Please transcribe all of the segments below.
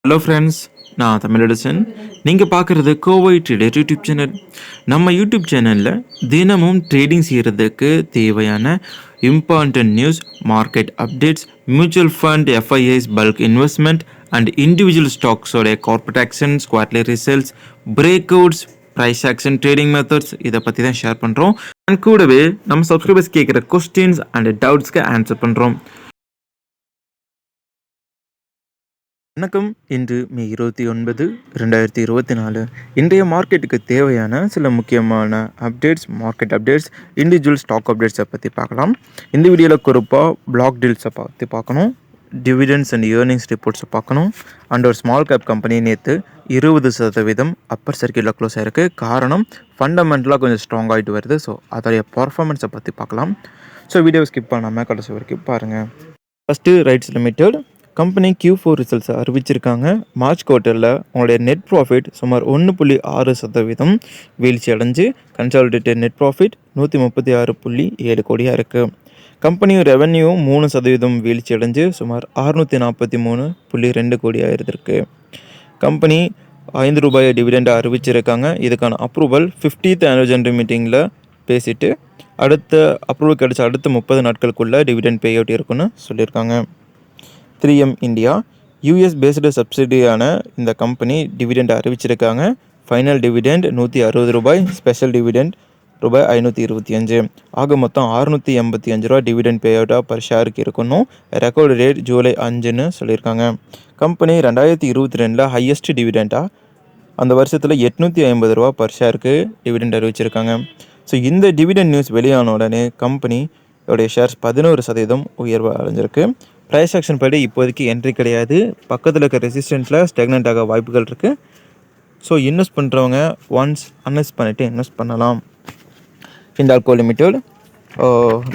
Hello friends, நான் தமிழரசன். நீங்கள் பார்க்குறது கோவை ட்ரேடர் யூடியூப் சேனல். நம்ம யூடியூப் சேனலில் தினமும் ட்ரேடிங் செய்கிறதுக்கு தேவையான important news, market updates, mutual fund, FIS, bulk investment and individual ஸ்டாக்ஸோடைய corporate actions, quarterly results, breakouts, price action, trading methods இதை பற்றி தான் ஷேர் பண்ணுறோம். அண்ட் கூடவே நம்ம சப்ஸ்கிரைபர்ஸ் கேட்குற கொஸ்டின்ஸ் அண்ட் டவுட்ஸ்க்கு ஆன்சர் பண்ணுறோம். வணக்கம். இன்று மே 29, 2024. இன்றைய மார்க்கெட்டுக்கு தேவையான சில முக்கியமான updates, market updates, individual stock அப்டேட்ஸை பற்றி பார்க்கலாம். இந்த வீடியோவில் குறிப்பாக பிளாக் டீல்ஸை பற்றி பார்க்கணும், டிவிடெண்ட்ஸ் அண்ட் ஏர்னிங்ஸ் ரிப்போர்ட்ஸை பார்க்கணும். அண்ட் ஒரு ஸ்மால் கேப் கம்பெனி நேற்று 20% அப்பர் சர்க்கியூட்டில் க்ளோஸ் ஆகிருக்கு. காரணம் ஃபண்டமெண்டலாக கொஞ்சம் ஸ்ட்ராங் ஆகிட்டு வருது. ஸோ அதோடைய பர்ஃபார்மன்ஸை பற்றி பார்க்கலாம். ஸோ வீடியோ ஸ்கிப் பண்ணாமல் கடைசி வரைக்கும் பாருங்கள். First RITES limited company Q4 ரிசல்ட்ஸை அறிவிச்சிருக்காங்க. மார்ச் குவார்ட்டரில் உங்களுடைய நெட் ப்ராஃபிட் சுமார் 1.6% வீழ்ச்சி அடைஞ்சு கன்சாலிடேட்டட் நெட் ப்ராஃபிட் 136.7 கோடியாக இருக்குது. கம்பெனி ரெவன்யூ 3% வீழ்ச்சி அடைஞ்சு சுமார் 643.2 கோடியாக இருந்திருக்கு. கம்பெனி ₹5 டிவிடெண்டாக அறிவிச்சிருக்காங்க. இதுக்கான அப்ரூவல் 50th ஆனுவல் ஜெனரல் மீட்டிங்கில் பேசிட்டு அடுத்த அப்ரூவல் கிடைச்ச அடுத்த 30 நாட்களுக்குள்ளே டிவிடெண்ட் பே அவுட் இருக்குன்னு சொல்லியிருக்காங்க. 3M இந்தியா யூஎஸ் பேஸ்டு சப்சிடியான இந்த கம்பெனி டிவிடெண்ட் அறிவிச்சிருக்காங்க. Final dividend ₹160, special dividend ₹525. ஆக மொத்தம் ₹685 டிவிடெண்ட் பே அவுட்டாக பர் ஷேருக்கு இருக்கணும். ரெக்கார்டு டேட் ஜூலை 5ன்னு சொல்லியிருக்காங்க. கம்பெனி 2022 ஹையஸ்ட் டிவிடெண்டாக அந்த வருஷத்தில் ₹850 பர் ஷேருக்கு டிவிடெண்ட் அறிவிச்சிருக்காங்க. ஸோ இந்த டிவிடெண்ட் நியூஸ் வெளியான உடனே கம்பெனியோடைய ஷேர்ஸ் 11% உயர்வு அடைஞ்சிருக்கு. ப்ரைஸ் ஆக்ஷன் படி இப்போதைக்கு என்ட்ரி கிடையாது. பக்கத்தில் இருக்க ரெசிஸ்டன்ஸில் ஸ்டெக்னண்ட் ஆக வாய்ப்புகள் இருக்குது. ஸோ இன்வெஸ்ட் பண்ணுறவங்க ஒன்ஸ் அனலைஸ் பண்ணிவிட்டு இன்வெஸ்ட் பண்ணலாம். ஹிண்டால்கோ லிமிடெட்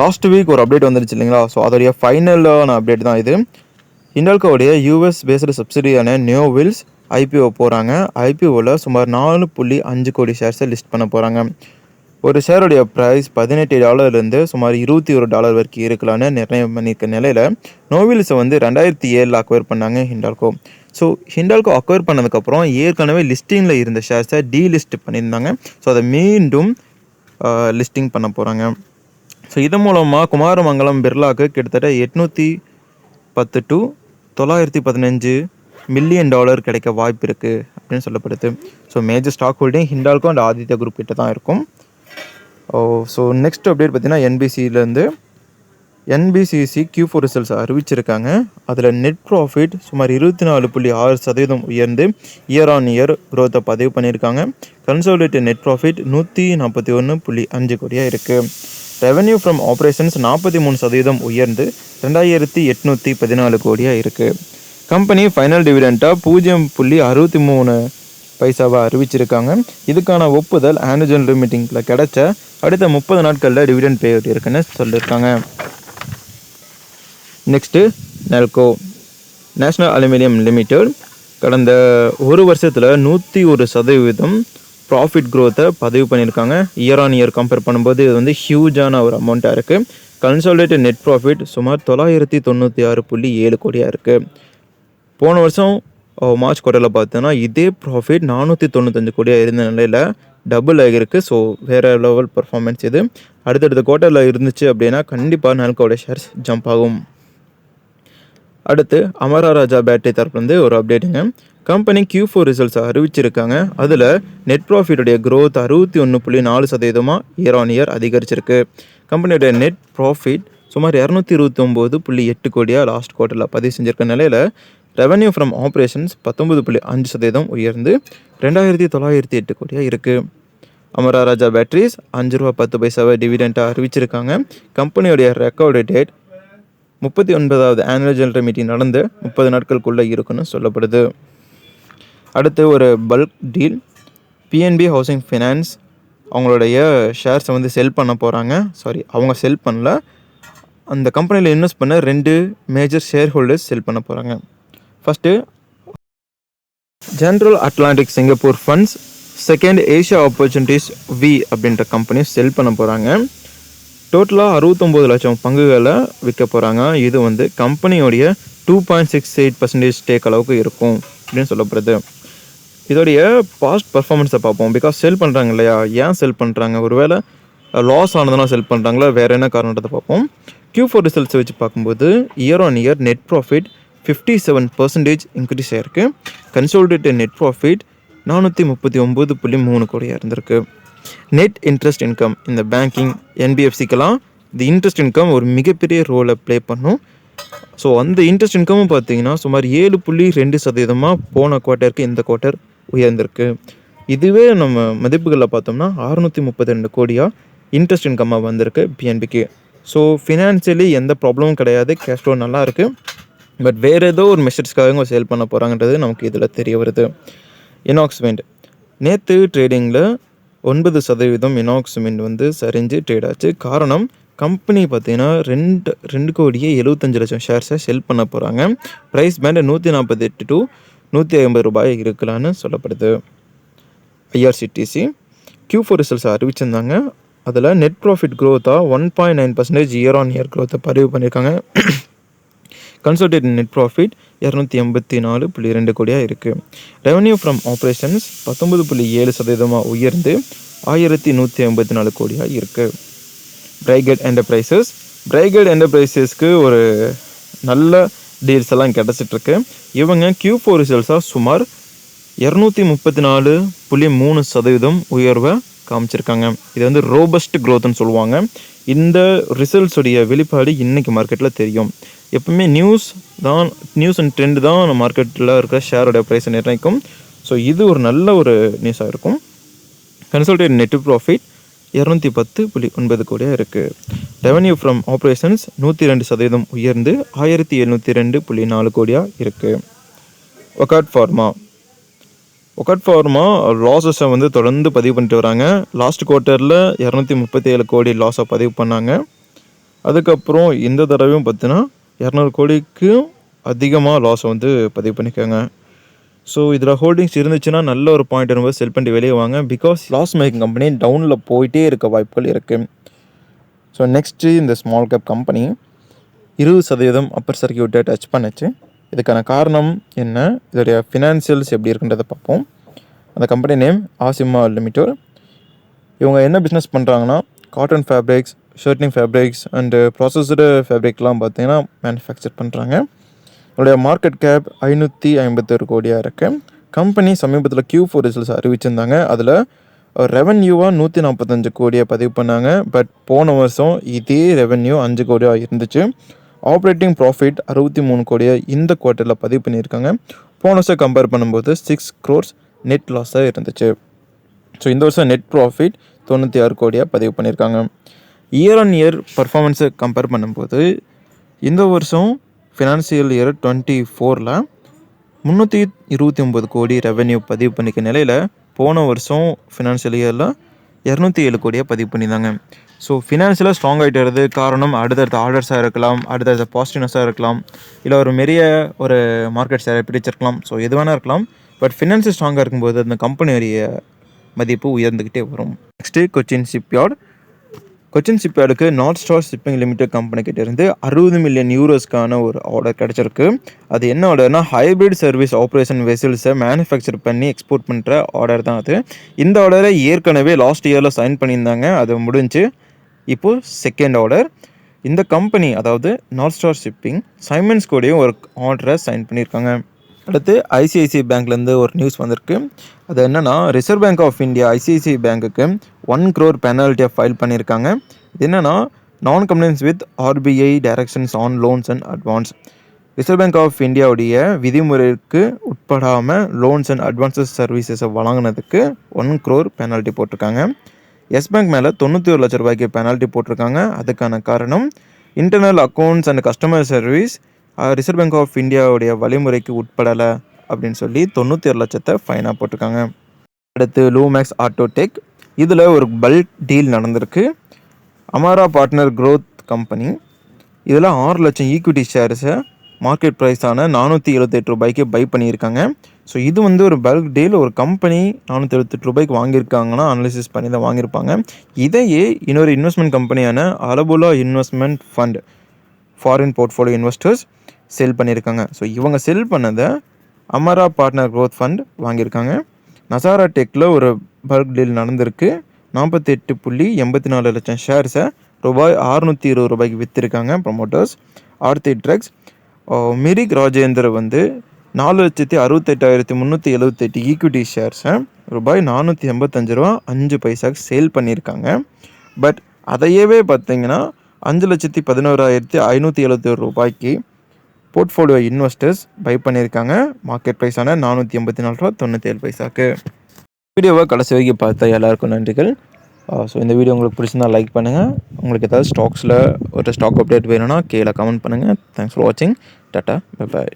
லாஸ்ட் வீக் ஒரு அப்டேட் வந்துருச்சு இல்லைங்களா? ஸோ அதோடைய ஃபைனலான அப்டேட் தான் இது. ஹிண்டால்கோவுடைய யூஎஸ் பேஸ்டு சப்சிடியான நியோவில்ஸ் IPO போகிறாங்க. IPOவில் சுமார் 4.5 கோடி ஷேர்ஸை லிஸ்ட் பண்ண போகிறாங்க. ஒரு ஷேருடைய ப்ரைஸ் $18 சுமார் $21 வரைக்கும் இருக்கலான்னு நிர்ணயம் பண்ணியிருக்க நிலையில் நோவில்ஸை 2007 அக்வயர் பண்ணாங்க ஹிண்டால்கோ. ஸோ ஹிண்டால்கோ அக்வயர் பண்ணதுக்கப்புறம் ஏற்கனவே லிஸ்டிங்கில் இருந்த ஷேர்ஸை டீலிஸ்ட் பண்ணியிருந்தாங்க. ஸோ அதை மீண்டும் லிஸ்டிங் பண்ண போகிறாங்க. ஸோ இதன் மூலமாக குமாரமங்கலம் பிர்லாவுக்கு கிட்டத்தட்ட $810 to $915 மில்லியன் கிடைக்க வாய்ப்பு இருக்குது அப்படின்னு சொல்லப்படுது. So major stock holding Hindalco and Aditya group கிட்ட தான் இருக்கும். ஸோ நெக்ஸ்ட் அப்டேட் பார்த்தீங்கன்னா NBCலேருந்து NBCC Q4 ரிசல்ட்ஸ் அறிவிச்சிருக்காங்க. அதில் நெட் ப்ராஃபிட் சுமார் 24.6% உயர்ந்து இயர் ஆன் இயர் க்ரோத்தை பதிவு பண்ணியிருக்காங்க. கன்சாலிடேட்டட் நெட் ப்ராஃபிட் 141.5 கோடியாக இருக்குது. ரெவன்யூ ஃப்ரம் ஆப்ரேஷன்ஸ் 43% உயர்ந்து 2814 கோடியாக இருக்குது. கம்பெனி ஃபைனல் டிவிடெண்ட்டாக 0.63 அறிவிச்சிருக்காங்க. இதுக்கான ஒப்புதல் ஆனுவல் ஜெனரல் மீட்டிங்கில் கிடைச்ச அடுத்த 30 நாட்களில் டிவிடெண்ட் பே அவுட் இருக்குன்னு சொல்லியிருக்காங்க. Next Nelco national aluminium limited கடந்த ஒரு வருஷத்தில் 101% ப்ராஃபிட் க்ரோத்தை பதிவு பண்ணியிருக்காங்க. இயர் ஆன் இயர் கம்பேர் பண்ணும்போது இது ஹியூஜான ஒரு அமௌண்ட்டாக இருக்குது. கன்சாலிடேட்டட் நெட் ப்ராஃபிட் சுமார் 996.7 கோடியாக இருக்குது. போன வருஷம் மார்ச் குவார்ட்டரில் பார்த்தோன்னா இதே ப்ராஃபிட் 495 கோடியாக இருந்த நிலையில் டபுள் ஆகிருக்கு. ஸோ வேறு லெவல் பர்ஃபார்மன்ஸ் இது. அடுத்தடுத்த குவார்ட்டரில் இருந்துச்சு அப்படின்னா கண்டிப்பாக நெல்கோட ஷேர்ஸ் ஜம்ப் ஆகும். அடுத்து அமரா ராஜா பேட்டரி தரப்புலேருந்து ஒரு அப்டேட்டுங்க. கம்பெனி Q4 ரிசல்ட்ஸை அறிவிச்சிருக்காங்க. அதில் நெட் ப்ராஃபிட்டுடைய க்ரோத் 61.4% இயர் ஆன் இயர் அதிகரிச்சிருக்கு. கம்பெனியோடைய நெட் ப்ராஃபிட் சுமார் 229.8 கோடியாக லாஸ்ட் குவார்ட்டரில் பதிவு செஞ்சிருக்க நிலையில் ரெவன்யூ ஃப்ரம் ஆப்ரேஷன்ஸ் 19.5% உயர்ந்து 2908 கோடியாக இருக்குது. அமரா ராஜா பேட்டரிஸ் ₹5.10 டிவிடெண்ட்டாக அறிவிச்சிருக்காங்க. கம்பெனியோடைய ரெக்கார்டு டேட் 39வது ஆனுவல் ஜெனரல் மீட்டிங் நடந்து 30 நாட்களுக்குள்ளே இருக்குன்னு சொல்லப்படுது. அடுத்து ஒரு bulk deal. PNB housing finance அவங்களுடைய ஷேர்ஸை செல் பண்ண போகிறாங்க. அவங்க செல் பண்ணல, அந்த கம்பெனியில் இன்வெஸ்ட் பண்ண 2 மேஜர் ஷேர் ஹோல்டர்ஸ் செல் பண்ண போகிறாங்க. First general Atlantic Singapore funds, second Asia opportunities அப்படின்ற கம்பெனி செல் பண்ண போகிறாங்க. டோட்டலாக 69 லட்சம் பங்குகளை விற்க போகிறாங்க. இது கம்பெனியோடைய 2.68% ஸ்டேக் அளவுக்கு இருக்கும். அப்படின்னு சொல்லப்படுது. இதோடைய பாஸ்ட் பர்ஃபார்மன்ஸை பார்ப்போம். பிகாஸ் செல் பண்ணுறாங்க இல்லையா, ஏன் செல் பண்ணுறாங்க, ஒருவேளை லாஸ் ஆனதுனா செல் பண்ணுறாங்களா, வேறு என்ன காரணத்தை பார்ப்போம். Q4 ரிசல்ட்ஸை வச்சு பார்க்கும்போது year on year net profit 57% increase ஆகிருக்கு. கன்சாலிடேட்டட் நெட் ப்ராஃபிட் 439.3 கோடியாக இருந்திருக்கு. நெட் இன்ட்ரெஸ்ட் இன்கம் இந்த பேங்கிங் என்பிஎஃப்சிக்கெல்லாம் இந்த இன்ட்ரெஸ்ட் இன்கம் ஒரு மிகப்பெரிய ரோலை ப்ளே பண்ணும். ஸோ அந்த இன்ட்ரெஸ்ட் இன்கமும் பார்த்தீங்கன்னா சுமார் 7.2% போன குவார்ட்டருக்கு இந்த குவார்ட்டர் உயர்ந்திருக்கு. இதுவே நம்ம மதிப்புகளில் பார்த்தோம்னா 632 கோடியாக இன்ட்ரெஸ்ட் இன்கம்மாக வந்திருக்கு பிஎன்பிக்கு. ஸோ ஃபினான்ஷியலி எந்த ப்ராப்ளமும் கிடையாது, கேஷ் ஃப்ளோ நல்லா இருக்குது. பட் வேறு ஏதோ ஒரு மெஷர்ஸ்க்காக சேல் பண்ண போகிறாங்கன்றது நமக்கு இதில் தெரிய வருது. இனாக்ஸ் சிமெண்ட் நேற்று ட்ரேடிங்கில் 9% இனாக்ஸ் சிமெண்ட் சரிஞ்சு ட்ரேட் ஆச்சு. காரணம் கம்பெனி பார்த்தீங்கன்னா 2,75,00,000 ஷேர்ஸை செல் பண்ண போகிறாங்க. ப்ரைஸ் பேண்ட் 148 to 150 ரூபாய் இருக்கலான்னு சொல்லப்படுது. ஐஆர்சிடிசி Q4 ரிசல்ட்ஸ் அறிவிச்சிருந்தாங்க. அதில் நெட் ப்ராஃபிட் க்ரோத்தாக 1.9% இயர் ஆன் இயர் க்ரோத்தை பதிவு பண்ணியிருக்காங்க. கன்சாலிடேட்டட் நெட் ப்ராஃபிட் 284.2 கோடியாக இருக்குது. ரெவன்யூ ஃப்ரம் ஆப்ரேஷன்ஸ் 19.7% உயர்ந்து 1154 கோடியாக இருக்குது. பிரைகேட் என்டர்பிரைசஸ்க்கு ஒரு நல்ல டீல்ஸ் எல்லாம் கிடச்சிட்ருக்கு. இவங்க Q4 ரிசல்ட்ஸாக சுமார் 234.3% உயர்வை காமிச்சிருக்காங்க. இது ரோபஸ்ட் க்ரோத்னு சொல்லுவாங்க. இந்த ரிசல்ட்ஸுடைய வெளிப்பாடு இன்றைக்கி மார்க்கெட்டில் தெரியும். எப்பவுமே நியூஸ் அண்ட் ட்ரெண்ட் தான் மார்க்கெட்டில் இருக்கிற ஷேரோட ப்ரைஸை நிர்ணயிக்கும். ஸோ இது ஒரு நல்ல ஒரு நியூஸாக இருக்கும். கன்சாலிடேட்டட் நெட் ப்ராஃபிட் 210.9 கோடியாக இருக்குது. ரெவன்யூ ஃப்ரம் ஆப்ரேஷன்ஸ் 102% உயர்ந்து 1702.4 கோடியாக இருக்குது. ஒகாட் ஃபார்மா லாஸஸை தொடர்ந்து பதிவு பண்ணிட்டு வராங்க. லாஸ்ட் குவார்ட்டரில் 237 கோடி லாஸை பதிவு பண்ணாங்க. அதுக்கப்புறம் இந்த தடவையும் பார்த்தீங்கன்னா 200 கோடிக்கு அதிகமாக லாஸை பதிவு பண்ணிக்கோங்க. ஸோ இதில் ஹோல்டிங்ஸ் இருந்துச்சுன்னா நல்ல ஒரு பாயிண்ட் செல் பண்ணி வெளியே வாங்க. பிகாஸ் லாஸ் மேக்கிங் கம்பெனி டவுனில் போயிட்டே இருக்க வாய்ப்புகள் இருக்குது. ஸோ நெக்ஸ்ட்டு இந்த ஸ்மால் கேப் கம்பெனி 20% அப்பர் சர்க்கியூட்டை டச் பண்ணுச்சு. இதுக்கான காரணம் என்ன, இதோடைய ஃபினான்ஷியல்ஸ் எப்படி இருக்குன்றதை பார்ப்போம். அந்த கம்பெனி நேம் ஆசிமா லிமிடெட். இவங்க என்ன பிஸ்னஸ் பண்ணுறாங்கன்னா cotton fabrics, shirting fabrics and processed ஃபேப்ரிக்லாம் பார்த்தீங்கன்னா மேனுஃபேக்சர் பண்ணுறாங்க. இதோடைய மார்க்கெட் கேப் 551 கோடியாக இருக்குது. கம்பெனி சமீபத்தில் Q4 ரிசல்ட்ஸ் அறிவிச்சிருந்தாங்க. அதில் ரெவன்யூவாக 145 கோடியை பதிவு பண்ணாங்க. பட் போன வருஷம் இதே ரெவன்யூ 5 கோடியாக இருந்துச்சு. ஆப்ரேட்டிங் ப்ராஃபிட் 63 கோடியை இந்த குவார்ட்டரில் பதிவு பண்ணியிருக்காங்க. போன வருஷம் கம்பேர் பண்ணும்போது 6 crores நெட் லாஸாக இருந்துச்சு. ஸோ இந்த வருஷம் நெட் ப்ராஃபிட் 96 கோடியாக பதிவு பண்ணியிருக்காங்க. இயர் ஆன் இயர் பர்ஃபார்மன்ஸை கம்பேர் பண்ணும்போது இந்த வருஷம் ஃபினான்சியல் இயர் 24ல் 329 கோடி ரெவென்யூ பதிவு பண்ணிக்க நிலையில் போன வருஷம் ஃபினான்ஷியல் இயரில் 207 கோடியாக பதிவு பண்ணியிருந்தாங்க. ஸோ ஃபினான்ஷியலாக ஸ்ட்ராங் ஆகிட்டு வருது. காரணம் அடுத்தடுத்த ஆர்டர்ஸாக இருக்கலாம், அடுத்தடுத்த பாசிட்டிவ்னஸாக இருக்கலாம், இல்லை ஒரு ஒரு மார்க்கெட் ஷேரை பிடிச்சிருக்கலாம். ஸோ எது வேணால் இருக்கலாம். பட் ஃபினான்ஷியல் ஸ்ட்ராங்காக இருக்கும்போது அந்த கம்பெனியுடைய மதிப்பு உயர்ந்துக்கிட்டே வரும். நெக்ஸ்ட்டு கொச்சின் ஷிப்யார்டுக்கு நார்த் ஸ்டார் ஷிப்பிங் லிமிடெட் கம்பெனிக்கிட்ட இருந்து 60 மில்லியன் யூரோஸ்க்கான ஒரு ஆர்டர் கிடச்சிருக்கு. அது என்ன ஆர்டர்னா ஹைப்ரிட் சர்வீஸ் ஆப்ரேஷன் வெசல்ஸை மேனுஃபேக்சர் பண்ணி எக்ஸ்போர்ட் பண்ணுற ஆர்டர் தான் அது. இந்த ஆர்டரை ஏற்கனவே லாஸ்ட் இயரில் சைன் பண்ணியிருந்தாங்க, அது முடிஞ்சு இப்போது செகண்ட் ஆர்டர். இந்த கம்பெனி அதாவது நார்த் ஸ்டார் ஷிப்பிங் சைமன்ஸ் கூடயும் ஒரு ஆர்டரை சைன் பண்ணியிருக்காங்க. அடுத்து ஐசிஐசிஐ பேங்க்லேருந்து ஒரு நியூஸ் வந்திருக்கு. அது என்னென்னா Reserve Bank of India ICICI பேங்க்குக்கு 1 crore பெனால்ட்டியாக ஃபைல் பண்ணியிருக்காங்க. இது என்னென்னா non compliance with RBI directions on loans and advance. Reserve Bank of இந்தியாவுடைய விதிமுறைக்கு உட்படாமல் லோன்ஸ் அண்ட் அட்வான்ஸஸ் சர்வீசஸை வழங்கினதுக்கு 1 crore பெனால்ட்டி போட்டிருக்காங்க. எஸ் பேங்க் மேலே 91 லட்ச ரூபாய்க்கு பெனால்ட்டி போட்டிருக்காங்க. அதுக்கான காரணம் internal accounts and customer service Reserve Bank of இந்தியாவுடைய வழிமுறைக்கு உட்படலை அப்படின்னு சொல்லி 97 லட்சத்தை ஃபைனாக போட்டிருக்காங்க. அடுத்து லூமேக்ஸ் ஆட்டோடெக், இதில் ஒரு பல்க் டீல் நடந்திருக்கு. அமாரா பார்ட்னர் க்ரோத் கம்பெனி இதில் 6 லட்சம் ஈக்விட்டி ஷேர்ஸை மார்க்கெட் ப்ரைஸான 478 ரூபாய்க்கு பை பண்ணியிருக்காங்க. ஸோ இது ஒரு பல்க் டீல். ஒரு கம்பெனி 478 ரூபாய்க்கு வாங்கியிருக்காங்கன்னா அனலிசிஸ் பண்ணி தான் வாங்கியிருப்பாங்க. இதையே இன்னொரு இன்வெஸ்ட்மெண்ட் கம்பெனியான அலபுலா investment fund foreign portfolio investors sell பண்ணியிருக்காங்க. ஸோ இவங்க செல் பண்ணதை அமரா பார்ட்னர் க்ரோத் ஃபண்ட் வாங்கியிருக்காங்க. நசாரா டெக்கில் ஒரு பல்க் டீல் நடந்திருக்கு. 48.84 லட்சம் ஷேர்ஸை ரூபாய் 620 விற்றுருக்காங்க ப்ரொமோட்டர்ஸ். ஆர்த்தி ட்ரக்ஸ் மிரிக் ராஜேந்தர் 4,68,378 ஈக்விட்டி ஷேர்ஸை ரூபாய் 485 சேல் பண்ணியிருக்காங்க. பட் அதையவே பார்த்தீங்கன்னா 5,11,571 ரூபாய்க்கு போர்ட்ஃபோலியோ இன்வெஸ்டர்ஸ் பை பண்ணியிருக்காங்க. மார்க்கெட் ப்ரைஸான 484.97. வீடியோவை கடைசி வரைக்கும் பார்த்த எல்லாருக்கும் நன்றிகள். ஸோ இந்த வீடியோ உங்களுக்கு பிடிச்சிருந்தா லைக் பண்ணுங்கள். உங்களுக்கு ஏதாவது ஸ்டாக்ஸில் ஒரு ஸ்டாக் அப்டேட் வேணும்னா கீழே கமெண்ட் பண்ணுங்கள். தேங்க்ஸ் ஃபார் வாட்சிங். Tata, bye bye.